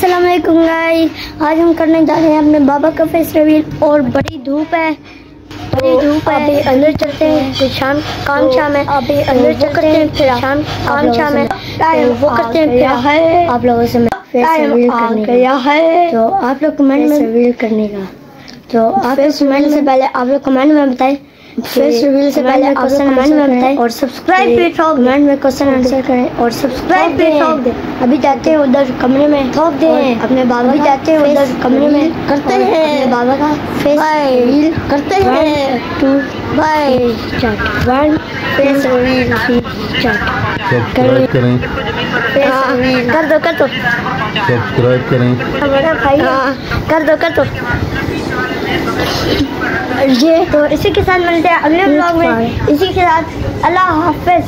अस्सलाम वालेकुम गाइस, आज हम करने जा रहे हैं अपने बाबा का फेस रिवील और बड़ी धूप है। अभी अंदर चलते हैं, फिर शाम शाम है। अभी अंदर चलते हैं, फिर शाम है। वो करते हैं, फिर आप लोगों से फेस रिवील करने का। तो आप लोग कमेंट में रिवील करने का, तो आप कमेंट से पहले आप लोग कमेंट में बताएं। फेस रिवील से पहले आप लोग कमेंट में बताएं और सब्सक्राइब भी ठोक, कमेंट में क्वेश्चन आंसर करें और सब्सक्राइब भी ठोक दें। अभी जाते हैं उधर कमरे में, ठोक दें अपने बाबा। भी जाते हैं उधर कमरे में, करते हैं अपने बाबा का फेस रिवील करते हैं। 2 by start 1 face reveal start. Subscribe करें, कर दो सब्सक्राइब करें, हमारा भाई कर दो ये। तो इसी के साथ मिलते हैं अगले ब्लॉग में। इसी के साथ अल्लाह हाफिज़।